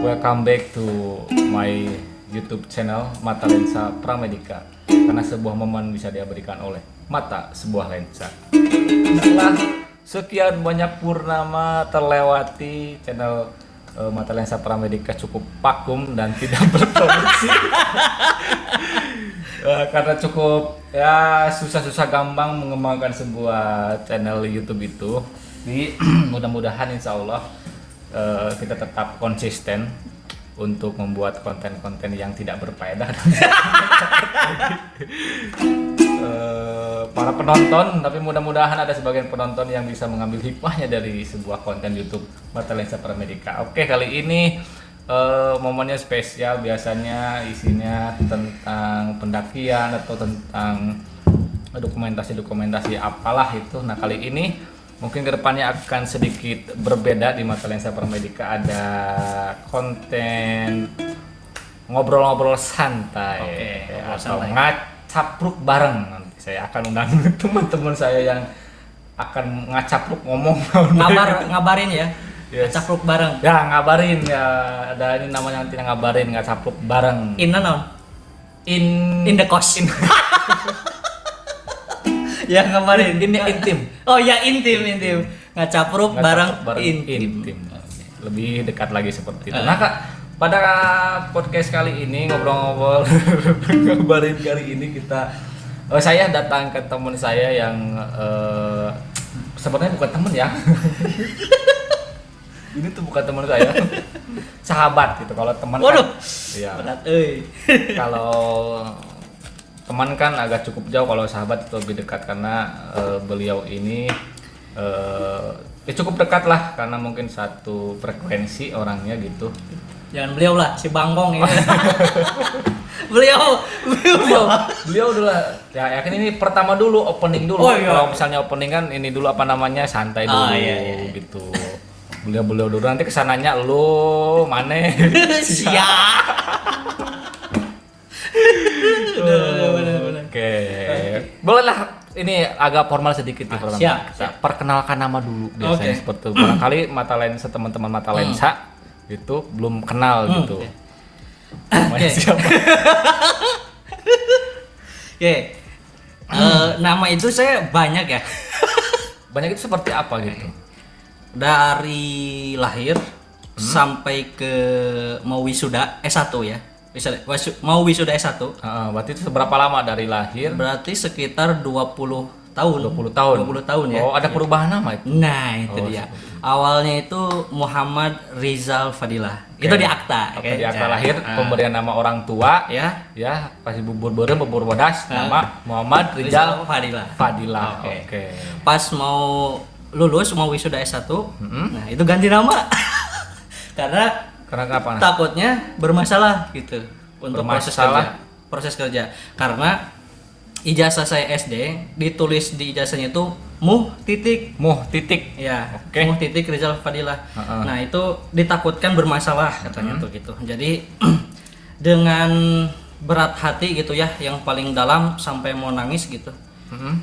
Welcome back to my YouTube channel Mata Lensa Pramedika. Karena sebuah momen bisa diberikan oleh mata sebuah lensa. Setelah sekian banyak purnama terlewati, channel Mata Lensa Pramedika cukup vakum dan tidak berproduksi. Karena cukup susah-susah gampang mengembangkan sebuah channel YouTube itu. Jadi mudah-mudahan insya Allah kita tetap konsisten untuk membuat konten-konten yang tidak berfaedah. Para penonton, tapi mudah-mudahan ada sebagian penonton yang bisa mengambil hikmahnya dari sebuah konten YouTube Mata Lensa Pramedika. Oke, kali ini momennya spesial, biasanya isinya tentang pendakian atau tentang dokumentasi apalah itu. Nah, kali ini mungkin kedepannya akan sedikit berbeda. Di Mata Lensa Pramedika ada konten ngobrol-ngobrol santai, atau ngacapruk bareng. Nanti saya akan undang teman-teman saya yang akan ngacapruk ngomong. Ngabarin ya. Yes. Ngacapruk bareng. Ya, ngabarin ya. Ada ini namanya nanti ngabarin ngacapruk bareng. In naon? In the cost. Ya ngabarin ini intim. Oh ya intim ngacapruk bareng intim. Lebih dekat lagi seperti itu. Nah Kak, pada podcast kali ini ngobrol-ngobrol ngabarin kali ini saya datang ke teman saya yang sebenarnya bukan teman ya. Ini tuh bukan teman saya, sahabat gitu. Kalau teman kan, ya. Kalau teman kan agak cukup jauh, kalau sahabat itu lebih dekat karena beliau ini cukup dekat lah karena mungkin satu frekuensi orangnya gitu. Jangan beliau lah, si Bangkong ya. beliau dulu lah. Ya yakin ini pertama dulu, opening dulu. Oh, iya. Kalau misalnya opening kan ini dulu apa namanya, santai dulu gitu. Beliau dulu nanti kesananya lu mana? Siap. Oke. Bolehlah ini agak formal sedikit ya pertama. Siap. Perkenalkan nama dulu biasanya seperti itu. Barangkali Mata Lensa, teman-teman Mata Lensa itu belum kenal gitu. Namanya siapa? Nama itu saya banyak ya. Banyak itu seperti apa gitu? Dari lahir sampai ke mau wisuda S1 ya. Mau wisuda S1. Berarti itu seberapa lama dari lahir? Berarti sekitar 20 tahun. 20 tahun ya. Oh, ada perubahan nama itu. Nah, itu dia. Awalnya itu Muhammad Rizal Fadilah. Itu di akta. Di akta lahir, pemberian nama orang tua ya, pasti bubur bodas, nama Muhammad Rizal Fadilah. Oke. Pas mau lulus, mau wisuda S1, nah itu ganti nama. Karena apa? Takutnya bermasalah gitu untuk proses kerja. Karena ijazah saya SD ditulis di ijazahnya itu Muh titik ya. Muh titik Rizal Fadilah. Nah itu ditakutkan bermasalah katanya tuh gitu. Jadi dengan berat hati gitu ya, yang paling dalam sampai mau nangis gitu.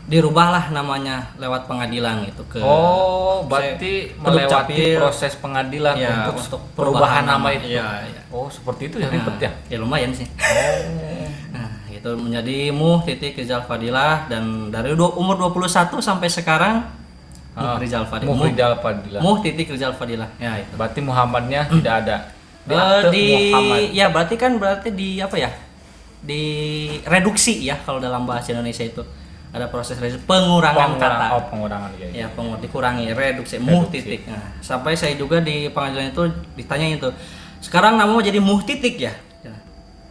Dirubahlah namanya lewat pengadilan gitu ke. Oh, berarti melewati proses pengadilan ya, untuk perubahan nama itu. Ya. Oh, seperti itu ya, ribet ya? Ya lumayan sih. Nah, itu menjadi Muh titik Rizal Fadilah, dan dari umur 21 sampai sekarang Rizal Fadilah. Muh titik Rizal Fadilah. Ya itu. Berarti Muhammadnya tidak ada. Muhammad. Ya berarti di apa ya? Di reduksi ya kalau dalam bahasa Indonesia itu. Ada proses pengurangan kata. Pengurangan ya. Dikurangi, reduksi. Muh titik. Nah, sampai saya juga di pengadilan itu ditanya itu. Sekarang namamu jadi Muh titik ya?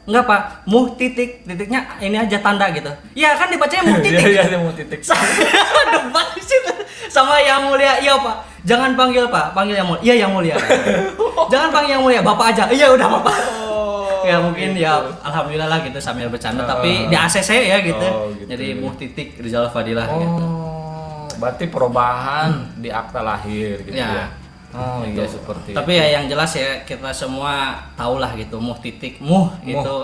Enggak Pak, Muh titik, titiknya ini aja tanda gitu. Ya kan dibacanya Muh titik. Iya, Muh titik. Debat di situ. Sama Yang Mulia, iya Pak. Jangan panggil Pak, panggil Yang Mulia. Iya Yang Mulia. Jangan panggil Yang Mulia, Bapak aja. Iya udah Bapak. Ya mungkin gitu. Ya alhamdulillah lah gitu sambil bercanda, tapi di ACC ya gitu. Gitu. Jadi Muh titik Rizal Fadilah gitu. Berarti perubahan di akta lahir gitu ya. Iya seperti itu. Tapi ya yang jelas ya kita semua tahulah gitu, Muh titik itu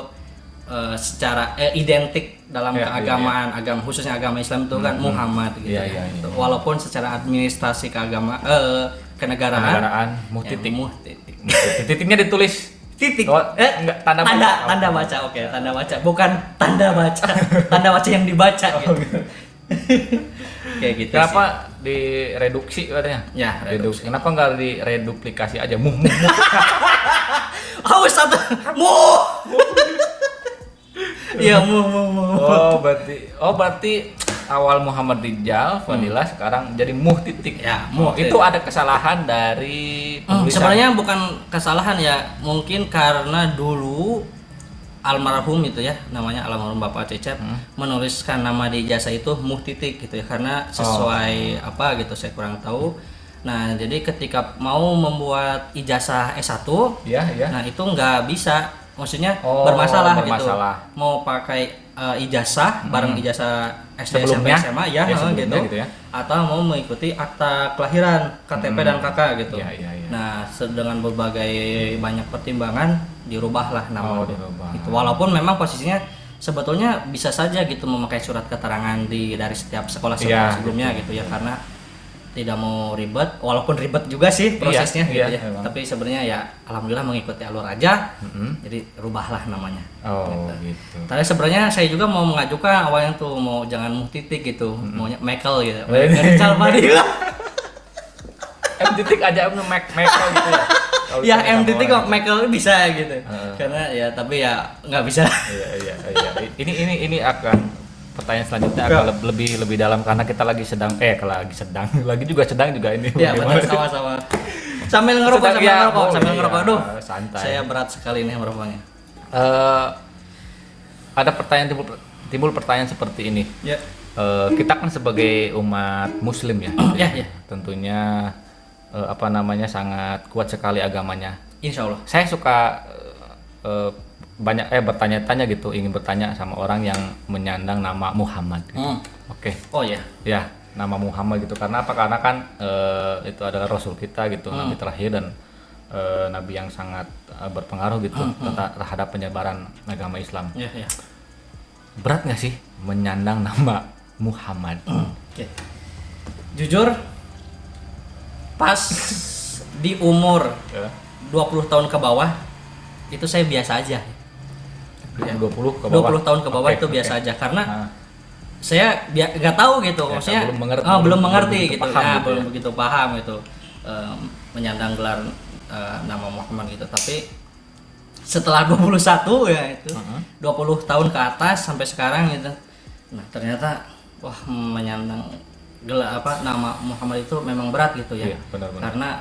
secara identik dalam keagamaan, agama khususnya agama Islam itu kan Muhammad gitu. Walaupun secara administrasi kenegaraan Muh titik. Titiknya ditulis titik. Enggak, tanda baca. Oke, tanda baca. Bukan tanda baca. Tanda baca yang dibaca gitu. Kayak gitu. Kenapa direduksi katanya? Ya, reduksi. Kenapa enggak direduplikasi aja? Muh. Awas satu. Iya, mu. Oh, berarti awal Muhammad Rijal Fadilah sekarang jadi Muh titik. Ya, itu ada kesalahan dari penulisan. Sebenarnya bukan kesalahan ya, mungkin karena dulu almarhum itu ya, namanya almarhum Bapak Cecep menuliskan nama di ijazah itu Muh titik gitu ya, karena sesuai apa gitu saya kurang tahu. Nah, jadi ketika mau membuat ijazah S1, nah itu nggak bisa, maksudnya bermasalah gitu. Mau pakai ijazah bareng ijazah SD SMP SMA gitu ya. Atau mau mengikuti akta kelahiran KTP dan KK gitu. Nah, dengan berbagai banyak pertimbangan dirubahlah nama itu. Walaupun memang posisinya sebetulnya bisa saja gitu memakai surat keterangan dari setiap sekolah sebelumnya gitu ya, karena tidak mau ribet, walaupun ribet juga sih prosesnya gitu ya. Tapi sebenarnya ya alhamdulillah mengikuti alur aja. Jadi rubahlah namanya. Gitu. Tapi sebenarnya saya juga mau mengajukan awalnya tuh mau jangan Muh titik gitu, maunya Michael gitu. Rijal Fadilah. M titik aja Michael gitu ya. Ya M titik kok Michael bisa gitu. Karena ya tapi ya nggak bisa. Iya. Ini akan pertanyaan selanjutnya akan lebih dalam karena kita lagi sedang ini. Ya benar, sama-sama. Sambil ngerokok. Aduh, santai. Saya berat sekali nih merokoknya. Ada timbul pertanyaan seperti ini. Ya. Kita kan sebagai umat Muslim ya. Ya. Tentunya sangat kuat sekali agamanya. Insya Allah. Saya suka banyak bertanya-tanya gitu, ingin bertanya sama orang yang menyandang nama Muhammad gitu. Oke. Oh ya. Ya, nama Muhammad gitu karena apa? Karena kan itu adalah rasul kita gitu, nabi terakhir dan nabi yang sangat berpengaruh gitu terhadap penyebaran agama Islam. Ya. Berat nggak sih menyandang nama Muhammad? Oke. Jujur pas di umur 20 tahun ke bawah itu saya biasa aja. 20 ke20 bawah. tahun ke bawah itu biasa aja karena saya nggak tahu gitu, maksudnya belum mengerti gitu. Belum begitu paham gitu menyandang gelar nama Muhammad gitu. Tapi setelah 21 ya itu 20 tahun ke atas sampai sekarang gitu. Nah, ternyata menyandang gelar nama Muhammad itu memang berat gitu ya. Iya, benar. Karena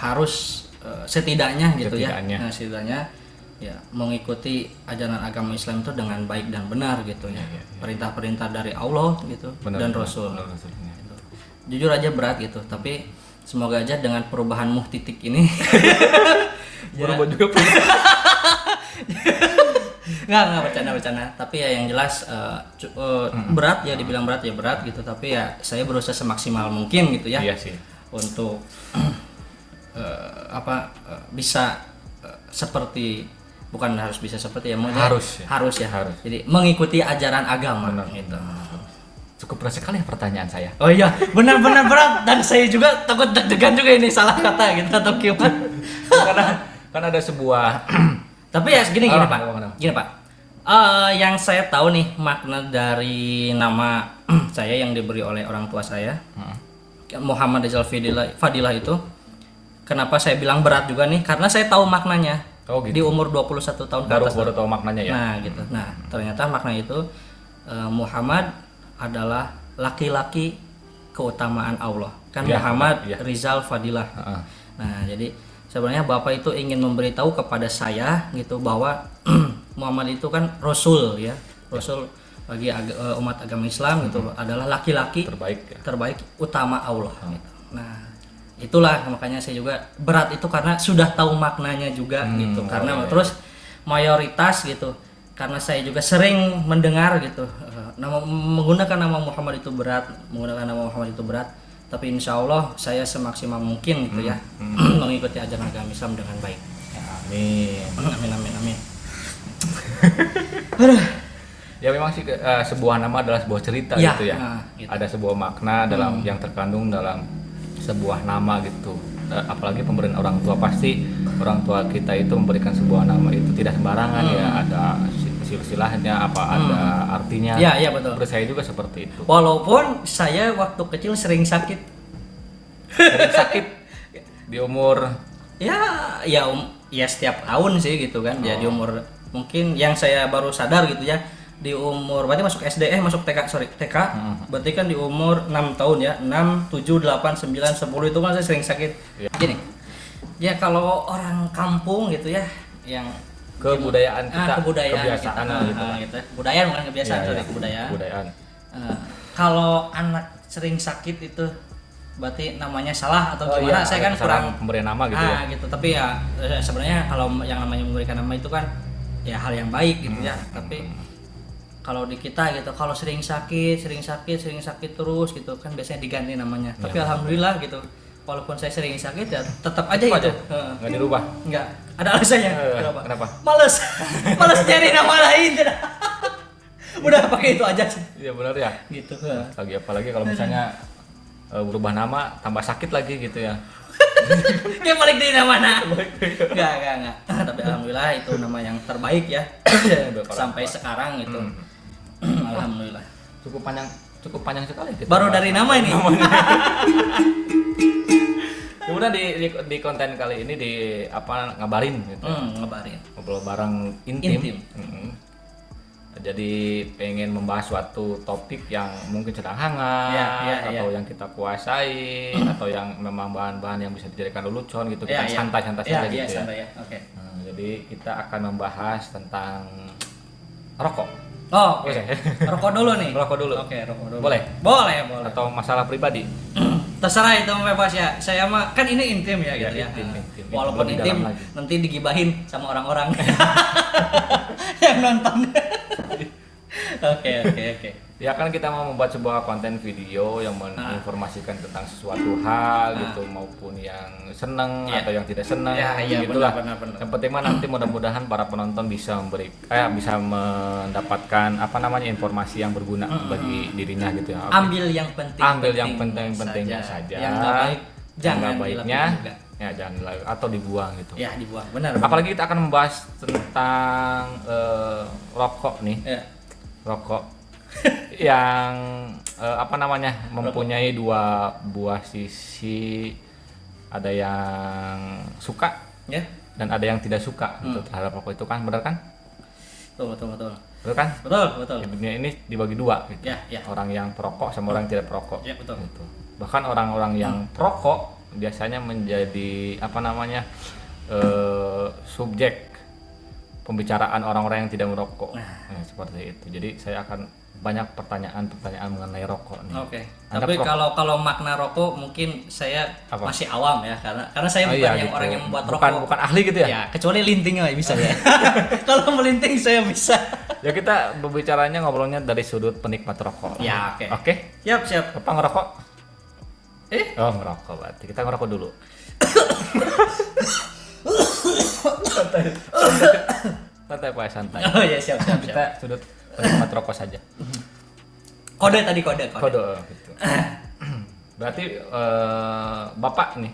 harus setidaknya gitu ya. Nah, setidaknya ya mengikuti ajaran agama Islam itu dengan baik dan benar gitu ya. Perintah-perintah dari Allah gitu dan Rasul. Gitu. Jujur aja berat gitu, tapi semoga aja dengan perubahan Muh titik ini berubah juga punya. Nggak bercanda, tapi ya yang jelas berat ya, dibilang berat ya berat gitu, tapi ya saya berusaha semaksimal mungkin gitu ya. Iya sih. Untuk bisa seperti, bukan harus bisa seperti ya, harus ya. Jadi mengikuti ajaran agama gitu. Cukup berat sekali pertanyaan saya. Oh iya, benar berat, dan saya juga takut deg-degan juga ini salah kata gitu atau gimana. Karena kan ada sebuah tapi ya gini Pak. Yang saya tahu nih makna dari nama saya yang diberi oleh orang tua saya, Muhammad Rijal Fadilah itu. Kenapa saya bilang berat juga nih? Karena saya tahu maknanya. Gitu. Di umur 21 tahun ke atas. Baru tahu maknanya ya. Nah, gitu. Nah, ternyata makna itu Muhammad adalah laki-laki keutamaan Allah. Kan Muhammad Rijal Fadilah. Nah, jadi sebenarnya Bapak itu ingin memberitahu kepada saya gitu bahwa Muhammad itu kan rasul ya. Rasul bagi umat agama Islam gitu adalah laki-laki terbaik utama Allah gitu. Nah, itulah makanya saya juga berat itu karena sudah tahu maknanya juga gitu. Karena terus mayoritas gitu, karena saya juga sering mendengar gitu menggunakan nama Muhammad itu berat, tapi insya Allah saya semaksimal mungkin gitu ya mengikuti ajaran agama Islam dengan baik. Amin. Ya memang sih sebuah nama adalah sebuah cerita gitu ya. Gitu. Ada sebuah makna yang terkandung dalam sebuah nama gitu. Apalagi pemberian orang tua pasti orang tua kita itu memberikan sebuah nama itu tidak sembarangan ya, ada silsilahnya apa, ada artinya. Iya betul. Menurut saya juga seperti itu. Walaupun saya waktu kecil sering sakit. Sering sakit di umur ya setiap tahun sih gitu kan. Jadi umur mungkin yang saya baru sadar gitu ya, di umur berarti masuk SD masuk TK. Berarti kan di umur 6 tahun ya. 6, 7, 8, 9, 10 itu kan saya sering sakit. Gini. Ya kalau orang kampung gitu ya yang kebudayaan kita, kebiasaan gitu. Kebudayaan bukan kebiasaan, kebudayaan. Kalau anak sering sakit itu berarti namanya salah atau gimana? Saya kan kurang pemberian nama gitu ya. Gitu. Tapi ya sebenarnya kalau yang namanya memberikan nama itu kan ya hal yang baik gitu ya. Tapi kalau di kita gitu, kalau sering sakit terus gitu kan biasanya diganti namanya. Tapi alhamdulillah gitu. Walaupun saya sering sakit ya tetap aja gitu. Nggak dirubah? Nggak. Ada alasannya. Kenapa? Males nyari nama lain. Udah pakai itu aja sih. Iya benar ya. Gitu. Apalagi kalau misalnya berubah nama tambah sakit lagi gitu ya. Kayak balik dari nama Enggak. Tapi alhamdulillah itu nama yang terbaik ya. Sampai sekarang gitu. Alhamdulillah. Cukup panjang sekali gitu. Baru dari nama ini. Kemudian di konten kali ini ngabarin gitu. Ngabarin. Ngobrol bareng intim. Jadi pengen membahas suatu topik yang mungkin sedang hangat atau yang kita kuasai atau yang memang bahan-bahan yang bisa dijadikan lelucon gitu. Kita santai-santai saja gitu santai, ya. Okay. Jadi kita akan membahas tentang rokok. Oh, oke. Rokok dulu nih. Rokok dulu. Oke, rokok dulu. Boleh. Atau masalah pribadi. Terserah itu bebas ya. Saya mah kan ini intim ya gitu ya. Intim. Walaupun intim nanti digibahin sama orang-orang yang nonton. Oke. Ya kan kita mau membuat sebuah konten video yang menginformasikan tentang sesuatu hal gitu, maupun yang senang atau yang tidak senang gitulah. Yang penting mah nanti mudah-mudahan para penonton bisa bisa mendapatkan informasi yang berguna bagi dirinya gitu ya. Ambil yang penting-pentingnya saja. Yang baik jangan baiknya jangan atau dibuang gitu. Ya, dibuang. Benar. Apalagi kita akan membahas tentang rokok nih. Rokok yang mempunyai dua buah sisi, ada yang suka dan ada yang tidak suka gitu terhadap rokok itu kan, benar kan? Betul. Betul kan? Betul. Ya, dunia ini dibagi dua gitu. Ya. Orang yang perokok sama orang yang tidak perokok. Ya, betul. Gitu. Bahkan orang-orang yang perokok biasanya menjadi subjek pembicaraan orang-orang yang tidak merokok. Seperti itu. Jadi saya akan banyak pertanyaan mengenai rokok nih. Oke. Tapi kalau makna rokok mungkin saya masih awam ya, karena saya bukan yang orang yang membuat rokok. Bukan ahli gitu ya? Ya, kecuali linting bisa ya. Kalau melinting saya bisa. Ya kita berbicaranya ngobrolnya dari sudut penikmat rokok. Ya, oke. Oke? Siap. Apa ngerokok? Oh, ngerokok berarti. Kita ngerokok dulu. Santai. Oh ya, siap. Kita sudut penikmat rokok saja. Kode gitu. Berarti Bapak nih.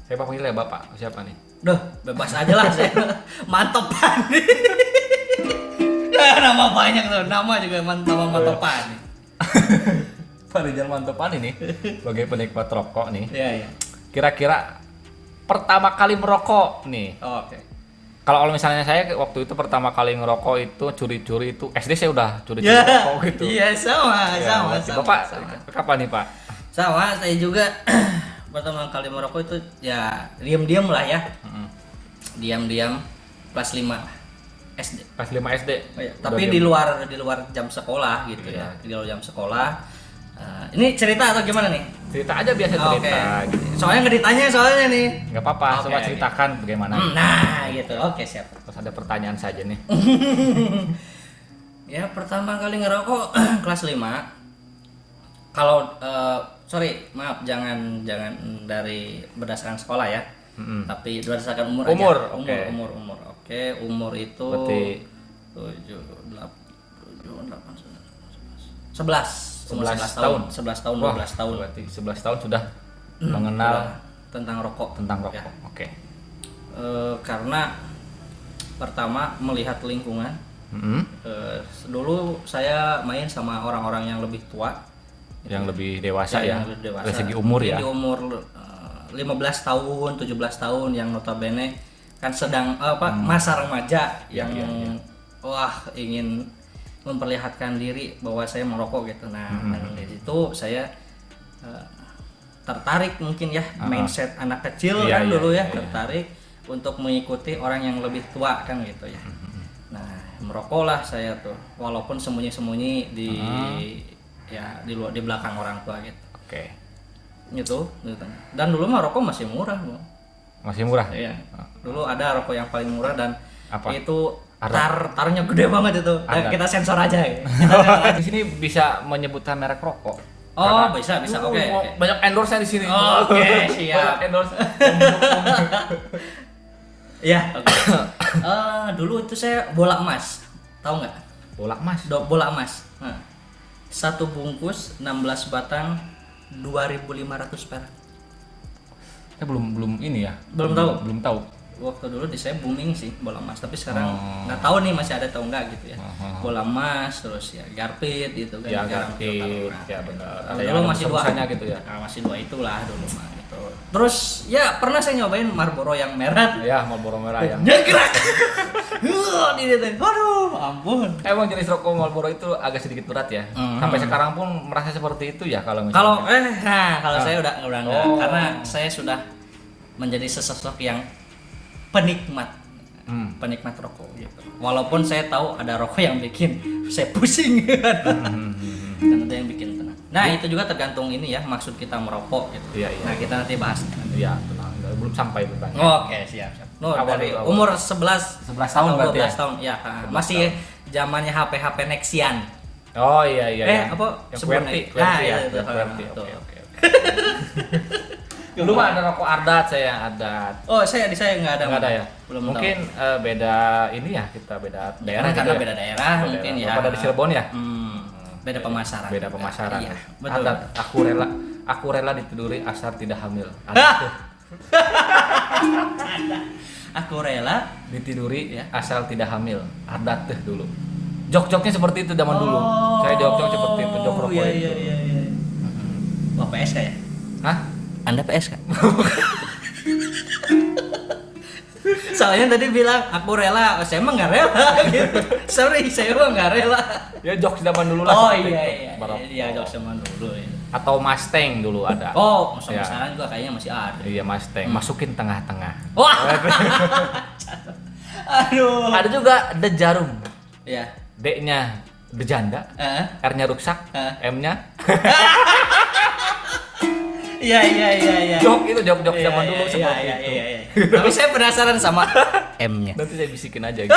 Saya panggil ya Bapak. Siapa nih? Duh, bebas aja lah saya. Mantopan. Nama banyak tuh. Nama juga nama Mantopan. Pak Rizal Mantopan ini sebagai penikmat rokok nih. Iya. Kira-kira pertama kali merokok nih. Oke. Kalau misalnya saya waktu itu pertama kali ngerokok itu curi-curi itu SD saya udah curi-curi rokok gitu. Iya, sama. Bapak kapan nih, Pak? Sama, saya juga pertama kali merokok itu ya diam-diam lah ya. Diam-diam kelas 5 SD. Kelas 5 SD. Oh, iya. Tapi di luar jam sekolah gitu ya. Di luar jam sekolah. Ini cerita atau gimana nih? Cerita aja biasa cerita. Gitu. Soalnya nggak ditanya soalnya nih. Nggak apa-apa, coba ceritakan bagaimana. Nah gitu, oke siap. Terus ada pertanyaan saja nih. Ya pertama kali ngerokok kelas 5. Kalau maaf jangan dari berdasarkan sekolah ya. Tapi berdasarkan umur aja. Umur. Oke, umur itu berarti 7, 8, 11 tahun. 11 tahun, 12 tahun. Berarti 11 tahun sudah mengenal tentang rokok. Ya. Oke. Karena pertama melihat lingkungan. Dulu saya main sama orang-orang yang lebih tua, yang lebih dewasa ya, yang lebih dewasa. dari segi umur ya. Di umur 15 tahun, 17 tahun yang notabene kan sedang masa remaja yang wah ingin memperlihatkan diri bahwa saya merokok gitu. Nah, dari situ saya tertarik mungkin ya mindset anak kecil kan dulu ya, tertarik untuk mengikuti orang yang lebih tua kan gitu ya. Nah, merokoklah saya tuh walaupun sembunyi-sembunyi di ya di luar, di belakang orang tua gitu. Oke. Gitu. Dan dulu mah rokok masih murah, Bang. Masih murah? Iya. Dulu ada rokok yang paling murah dan apa? Itu tarnya gede banget itu. Dan kita sensor aja ya. Di sini bisa menyebutkan merek rokok. Oh, bisa. Oke. Banyak endorse di sini. Oke, siap. Banyak endorse. Iya, oke. Dulu itu saya bola emas. Tahu nggak? Bola emas. Bola emas. Nah, satu bungkus 16 batang 2.500 perak. Saya belum ini ya. Belum tahu. Waktu dulu di saya booming sih bola emas, tapi sekarang nggak tahu nih masih ada atau enggak gitu ya. Bola emas terus ya Garpit gitu kan. Ya Garpit. Ya benar. Ada dulu yang masih dua gitu ya. Nah, masih dua itulah dulu mah gitu. Terus ya pernah saya nyobain Marlboro yang merah. Ya, Marlboro merah yang. Nyegerak. Aduh, ampun. Emang jenis rokok Marlboro itu agak sedikit berat ya. Sampai sekarang pun merasa seperti itu ya kalau misalnya. Kalau saya udah enggak, karena saya sudah menjadi sesosok yang penikmat rokok gitu. Walaupun saya tahu ada rokok yang bikin saya pusing dan ada yang bikin tenang. Nah, itu juga tergantung ini ya, maksud kita merokok gitu. Iya. Nah, kita nanti bahas. Iya, tenang. Belum sampai bertanya. Oke, siap. Dari umur 11 tahun berarti ya? 12 tahun ya. Masih zamannya HP Nexian. Oh iya. Apa QWERTY. Nah, ya. itu. Oke. Dulu mah ada rokok Ardat, saya Ardat. Oh, di saya nggak ada. Nggak ada ya. Belum mungkin beda ini ya, kita beda daerah karena gitu ya? beda daerah mungkin ya. Pada di Cirebon ya. Beda pemasaran. Beda pemasaran. Iya, betul. Ardat, aku rela ditiduri asal tidak hamil. Aku rela ditiduri asal tidak hamil. Ardat tuh dulu. Jok-joknya seperti itu zaman dulu. Saya jok-jok seperti itu, jok rokok itu. Iya. Wah, PSK ya? Hah? Anda PSK? Soalnya tadi bilang aku rela, saya emang nggak rela gitu. Sorry, saya emang nggak rela. Ya jok zaman dulu lah. Oh iya, jok zaman dulu ya. Atau Mustang dulu ada. Oh, sekarang juga kayaknya masih ada. Iya, Mustang. Masukin tengah-tengah. Wah. Aduh. Ada juga The Jarum. Iya. D-nya berjanda, R-nya rusak, M-nya. Iya. Jok zaman dulu seperti itu. Iya. Tapi saya penasaran sama M-nya. Nanti saya bisikin aja gitu.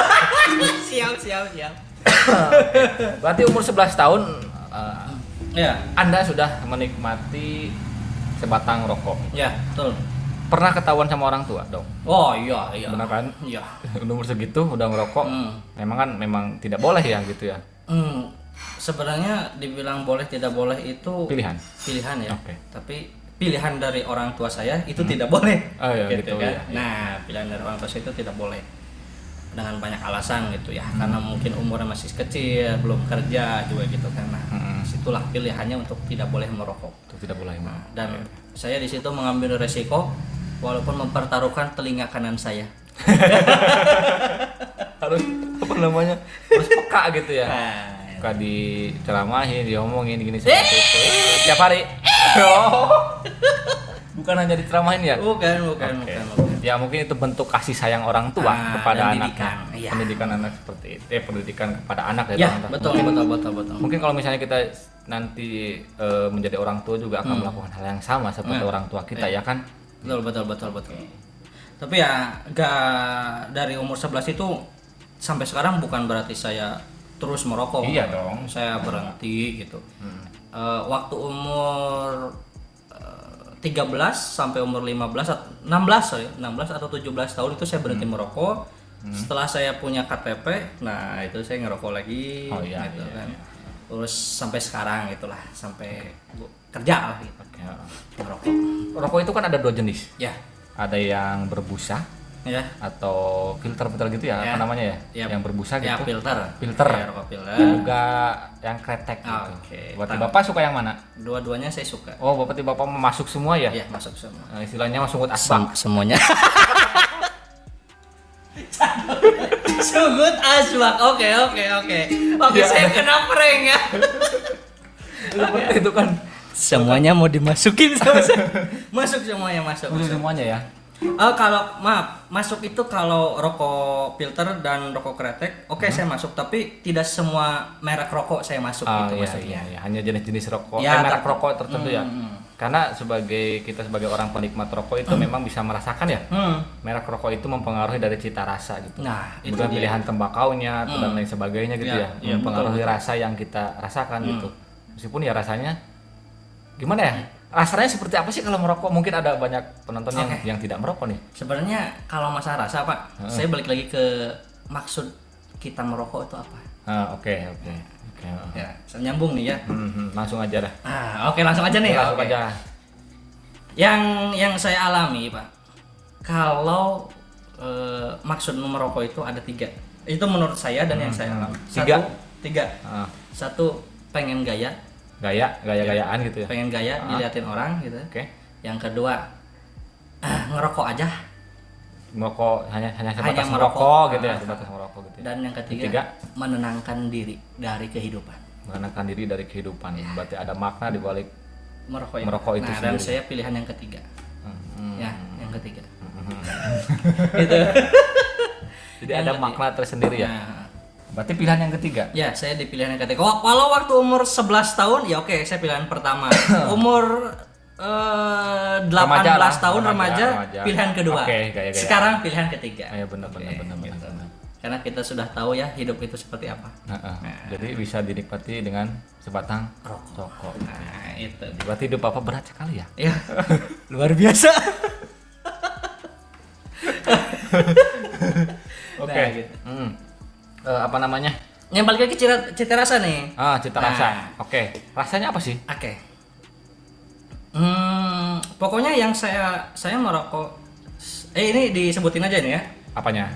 Siap. Berarti umur 11 tahun ya. Anda sudah menikmati sebatang rokok. Ya, betul. Pernah ketahuan sama orang tua dong? Oh iya. Benar kan? Iya. Umur segitu udah ngerokok. Memang tidak boleh ya gitu ya. Sebenarnya dibilang boleh tidak boleh itu pilihan ya. Okay. Tapi pilihan dari orang tua saya itu tidak boleh. Oh iya gitu kan. Iya. Nah, pilihan dari orang tua saya itu tidak boleh. Dengan banyak alasan gitu ya. Karena mungkin umurnya masih kecil, belum kerja juga gitu kan. Nah, situlah pilihannya untuk tidak boleh merokok. Tidak boleh. Dan saya di situ mengambil resiko walaupun mempertaruhkan telinga kanan saya. harus peka gitu ya. Suka diceramahin, diomongin gini seperti itu. Tiap hari. Bukan hanya diceramahin ya? Bukan. Ya mungkin itu bentuk kasih sayang orang tua kepada anak. Iya. Pendidikan anak seperti itu. Pendidikan kepada anak ya. Betul. Mungkin kalau misalnya kita nanti menjadi orang tua juga akan melakukan hal yang sama seperti orang tua kita ya kan? Betul. Tapi ya gak dari umur 11 itu sampai sekarang bukan berarti saya terus merokok. Iya dong. Saya berhenti gitu. Waktu umur 13 sampai umur 16 atau 17 tahun itu saya berhenti merokok. Setelah saya punya KTP, nah itu saya ngerokok lagi. Gitu kan. Terus sampai sekarang itulah, sampai kerja lah gitu. Ngerokok. Rokok itu kan ada dua jenis. Ya. Ada yang berbusa, Ya. Atau filter gitu ya, apa namanya ya? Yang berbusa gitu. Ya, filter. Ya, rokok filter. Juga yang kretek gitu. Berarti Bapak suka yang mana? Dua-duanya saya suka. Oh, berarti Bapak mau masuk semua ya? Iya, masuk semua. Nah, istilahnya sungut asbak. Semuanya. Sungut asbak. Oke. Oke, saya kena prank ya. Seperti itu kan. Semuanya mau dimasukin sama saya. Masuk semuanya, masuk. Semuanya ya. Kalau masuk itu kalau rokok filter dan rokok kretek, saya masuk, tapi tidak semua merek rokok saya masuk gitu maksudnya. Iya. Hanya jenis-jenis rokok, merek rokok tertentu ya. Karena kita sebagai orang penikmat rokok itu memang bisa merasakan ya. Merek rokok itu mempengaruhi dari cita rasa gitu. Nah, itu bukan pilihan tembakaunya dan lain sebagainya gitu ya. Mempengaruhi rasa yang kita rasakan gitu. Meskipun ya rasanya gimana ya? Rasanya seperti apa sih kalau merokok? Mungkin ada banyak penonton yang tidak merokok nih. Sebenarnya kalau masalah rasa Pak, saya balik lagi ke maksud kita merokok itu apa. Oke. Ya, saya nyambung nih ya. Langsung aja dah. Langsung aja nih. Langsung aja. Yang saya alami Pak, kalau maksud merokok itu ada 3. Itu menurut saya dan yang saya alami. 3. Satu, pengen gaya-gayaan gitu ya. Pengen gaya diliatin orang gitu. Yang kedua, ngerokok aja. Merokok hanya sebatas merokok gitu ya, sebatas merokok gitu. Dan yang ketiga, menenangkan diri dari kehidupan. Menenangkan diri dari kehidupan. Berarti ada makna di balik merokok itu sendiri. Dan saya pilihan yang ketiga. Ya, yang ketiga. Gitu. Jadi ada makna tersendiri ya. Berarti pilihan yang ketiga? Ya, saya di pilihan yang ketiga. Kalau waktu umur 11 tahun, ya oke, saya pilihan pertama. Umur 18 tahun remaja, pilihan kedua. Gaya-gaya. Sekarang pilihan ketiga. Iya, benar. Karena kita sudah tahu ya hidup itu seperti apa. Jadi bisa dinikmati dengan sebatang rokok. Nah, itu. Berarti hidup Bapak berat sekali ya? Iya. Luar biasa. Oke. Gitu. Apa namanya? Yang balik lagi cita rasa nih. Cita rasa. Oke. Rasanya apa sih? Oke. Pokoknya yang saya merokok. Ini disebutin aja nih ya. Apanya?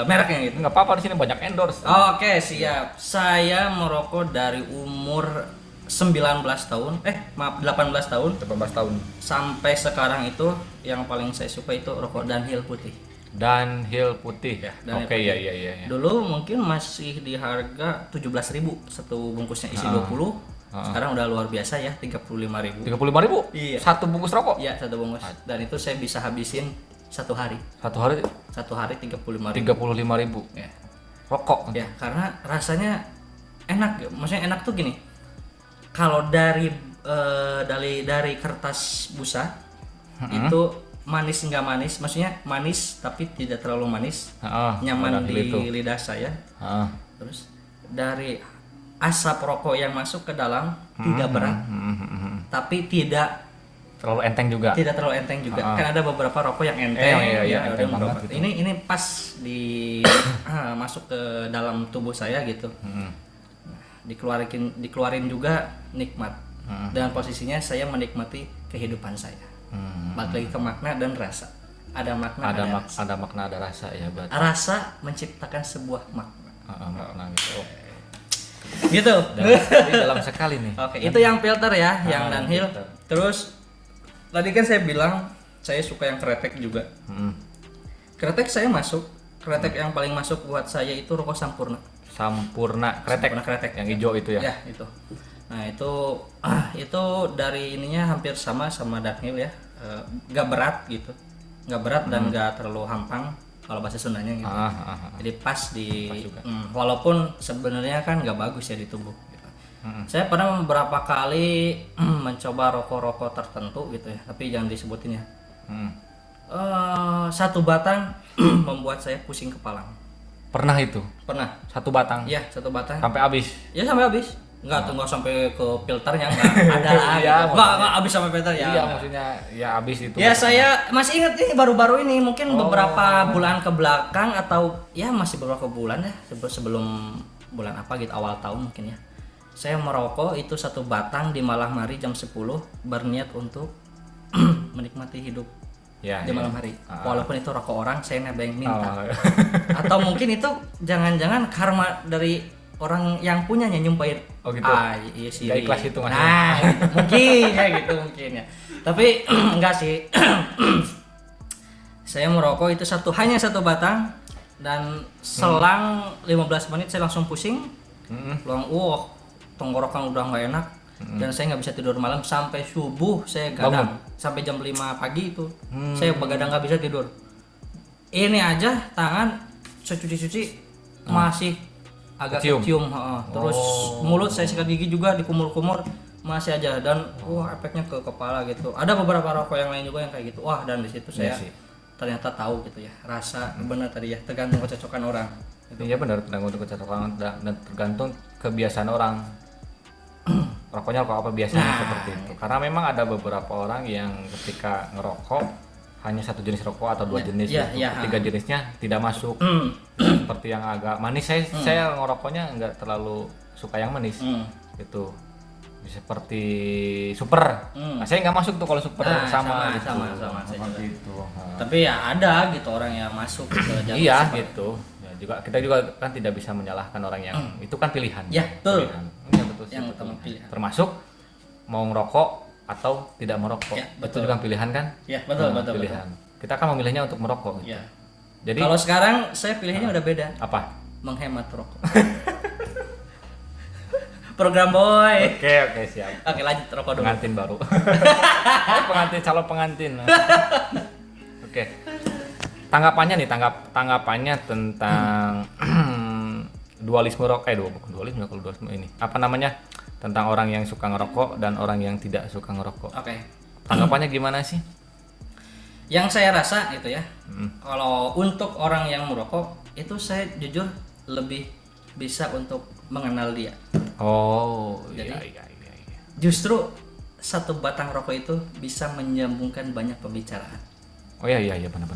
Mereknya gitu. Nggak apa-apa, di sini banyak endorse. Oke, siap. Saya merokok dari umur 19 tahun. 18 tahun. 18 tahun. Sampai sekarang itu yang paling saya suka itu rokok Dunhill putih. Dunhill putih ya. Oke, iya. Dulu mungkin masih di harga 17.000 satu bungkusnya isi 20. Sekarang udah luar biasa ya, 35.000. 35.000? Iya. Satu bungkus rokok? Iya, satu bungkus. Dan itu saya bisa habisin satu hari. Satu hari 35.000. 35.000. Ya. Rokok. Ya, karena rasanya enak. Maksudnya enak tuh gini. Kalau dari kertas busa itu manis nggak manis, maksudnya manis tapi tidak terlalu manis, nyaman di lidah saya. Terus dari asap rokok yang masuk ke dalam tidak berat, tapi tidak terlalu enteng juga. Tidak terlalu enteng juga. Kan ada beberapa rokok yang enteng. Enteng banget gitu. Ini pas di masuk ke dalam tubuh saya gitu. Dikeluarin juga nikmat. Dan posisinya saya menikmati kehidupan saya. Balik lagi ke makna dan rasa. Ada makna, ada makna, ada rasa ya berarti. Rasa menciptakan sebuah makna. Makna gitu. Gitu. Dalam sekali nih. Oke, itu yang filter ya, yang Dunhill. Terus tadi kan saya bilang saya suka yang kretek juga. Kretek saya masuk. Kretek yang paling masuk buat saya itu rokok Sampurna. Sampurna kretek. Yang hijau itu ya. Ya, itu. Nah, itu dari ininya hampir sama Dunhill ya. Nggak berat gitu, nggak berat dan nggak terlalu hampang kalau bahasa Sundanya gitu. Jadi pas walaupun sebenarnya kan nggak bagus ya di tubuh gitu. Saya pernah beberapa kali mencoba rokok-rokok tertentu gitu ya, tapi jangan disebutin ya. Satu batang membuat saya pusing kepala. Pernah itu? Pernah. Satu batang? Iya, satu batang. Sampai habis? Ya sampai habis. Enggak sampai ke filternya, ada lah. Enggak habis sampai filter ya. Iya, maksudnya ya habis itu. Ya saya masih ingat nih baru-baru ini, mungkin beberapa bulan ke belakang atau ya masih beberapa bulan ya sebelum bulan apa gitu, awal tahun mungkin ya. Saya merokok itu satu batang di malam hari jam 10 berniat untuk menikmati hidup. di malam hari. Walaupun itu rokok orang, saya nebeng minta. Oh. Atau mungkin itu jangan-jangan karma dari orang yang punyanya nyumpahin. Oh gitu. Iya sih. Gak ikhlas itu Mas. Nah, gitu. Mungkin ya gitu mungkin ya. Tapi enggak sih. Saya merokok itu hanya satu batang dan selang 15 menit saya langsung pusing. Tenggorokan udah nggak enak. Dan saya nggak bisa tidur malam sampai subuh. Saya gadang sampai jam 5 pagi itu saya begadang nggak bisa tidur. Ini aja tangan saya cuci masih agak kecium. Terus mulut saya sikat gigi juga dikumur-kumur masih aja, dan efeknya ke kepala gitu. Ada beberapa rokok yang lain juga yang kayak gitu. Dan di situ saya ternyata tahu gitu ya, rasa benar tadi ya, tergantung kecocokan orang. Iya benar, tergantung kecocokan dan tergantung kebiasaan orang. Rokoknya rokok apa biasanya seperti itu. Karena memang ada beberapa orang yang ketika ngerokok hanya satu jenis rokok atau dua jenis, tiga jenisnya tidak masuk. Seperti yang agak manis, saya ngerokoknya nggak terlalu suka yang manis. Gitu. Seperti super. Nah, saya nggak masuk tuh kalau super sama seperti itu. Tapi ya ada gitu orang yang masuk ke jalur iya super. Gitu. Ya, kita juga kan tidak bisa menyalahkan orang yang itu kan pilihan. Ya, betul. Iya betul. Yang utama pilihan. Termasuk mau ngerokok atau tidak merokok. Ya, itu juga pilihan kan? Ya, betul. Pilihan. Kita kan memilihnya untuk merokok. Gitu. Ya. Jadi kalau sekarang saya pilihnya udah beda. Apa? Menghemat rokok. Program boy. Oke, siap. Oke, lanjut rokok dulu. Pengantin baru. calon pengantin. Oke. Tanggapannya tentang dualisme rokok. Dualisme kalau dualisme ini. Apa namanya? Tentang orang yang suka ngerokok dan orang yang tidak suka ngerokok. Oke. Tanggapannya gimana sih? Yang saya rasa itu ya. Kalau untuk orang yang merokok itu saya jujur lebih bisa untuk mengenal dia. Jadi, iya. Justru satu batang rokok itu bisa menyambungkan banyak pembicaraan. Iya benar.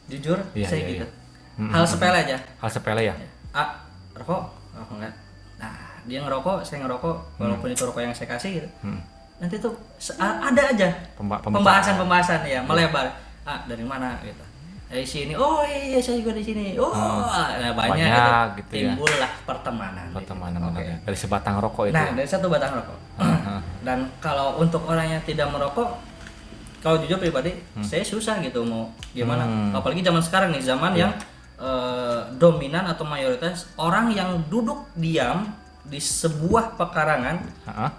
Jujur, saya gitu. Iya. Hal sepele aja. Hal sepele ya. Rokok enggak. Nah, dia ngerokok, saya ngerokok, walaupun itu rokok yang saya kasih gitu. Nanti tuh ada aja pembahasan ya, melebar. Dari mana gitu. Dari sini, iya saya juga di sini. Banyak gitu ya. Timbullah pertemanan. Okay. Dari sebatang rokok itu. Nah, dari satu batang rokok. Dan kalau untuk orang yang tidak merokok, kalau jujur pribadi, saya susah gitu mau gimana. Apalagi zaman sekarang nih, zaman yang dominan atau mayoritas orang yang duduk diam di sebuah pekarangan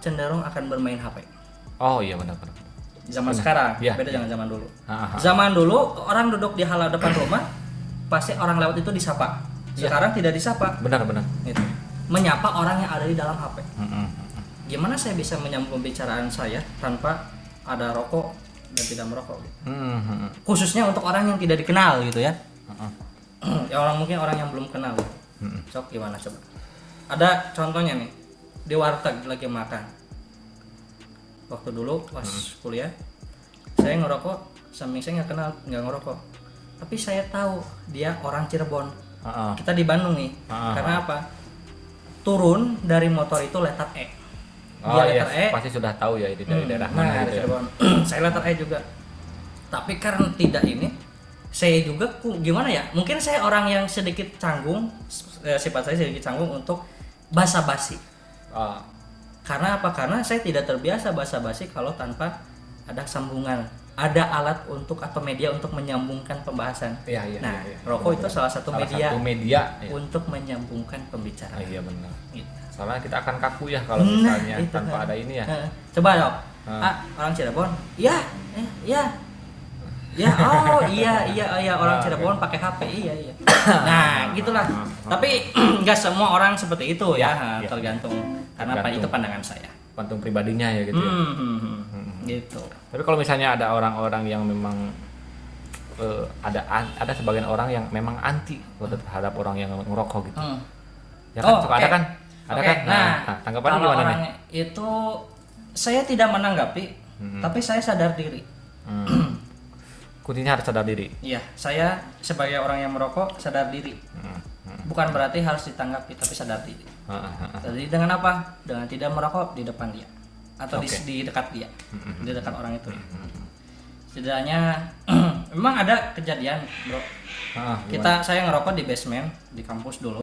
cenderung akan bermain HP. Iya benar. Zaman sekarang beda dengan zaman dulu. Zaman dulu orang duduk di halaman depan rumah pasti orang lewat itu disapa. Sekarang tidak disapa. Benar. Gitu. Menyapa orang yang ada di dalam HP. Gimana saya bisa menyambung pembicaraan saya tanpa ada rokok dan tidak merokok? Gitu. Khususnya untuk orang yang tidak dikenal gitu ya. Ya mungkin orang yang belum kenal. Sok gimana coba? Ada contohnya nih di warteg lagi makan. Waktu dulu pas kuliah saya ngerokok, samping saya nggak ngerokok, tapi saya tahu dia orang Cirebon. Kita di Bandung nih. Karena apa? Turun dari motor itu letter E. Letter E pasti sudah tahu ya ini dari daerah mana gitu Cirebon. Saya letter E juga, tapi karena tidak ini saya juga gimana ya, mungkin saya orang yang sedikit canggung, sifat saya sedikit canggung untuk basa-basi. Karena apa? Karena saya tidak terbiasa basa-basi kalau tanpa ada sambungan, ada alat untuk atau media untuk menyambungkan pembahasan. Rokok itu salah satu media untuk menyambungkan pembicaraan. Iya benar. Gitu. Soalnya kita akan kaku ya kalau misalnya tanpa ada ini ya. Coba dong. Orang Cirebon. Iya. Orang Cirebon pakai HP. Iya. Nah, gitulah. Tapi nggak semua orang seperti itu ya. Tergantung. Karena itu pandangan saya. Pantung pribadinya ya gitu ya. Gitu. Tapi kalau misalnya ada orang-orang yang memang ada sebagian orang yang memang anti terhadap orang yang ngerokok gitu. Ya kan suka ada kan? Ada kan? Nah, tanggapannya gimana nih? Itu saya tidak menanggapi, tapi saya sadar diri. Kuncinya harus sadar diri. Iya, saya sebagai orang yang merokok sadar diri. Bukan berarti harus ditanggapi, tapi sadar diri. Jadi dengan apa? Dengan tidak merokok di depan dia atau di dekat dia, di dekat orang itu. Setidaknya Memang ada kejadian, Bro. Saya ngerokok di basement di kampus dulu.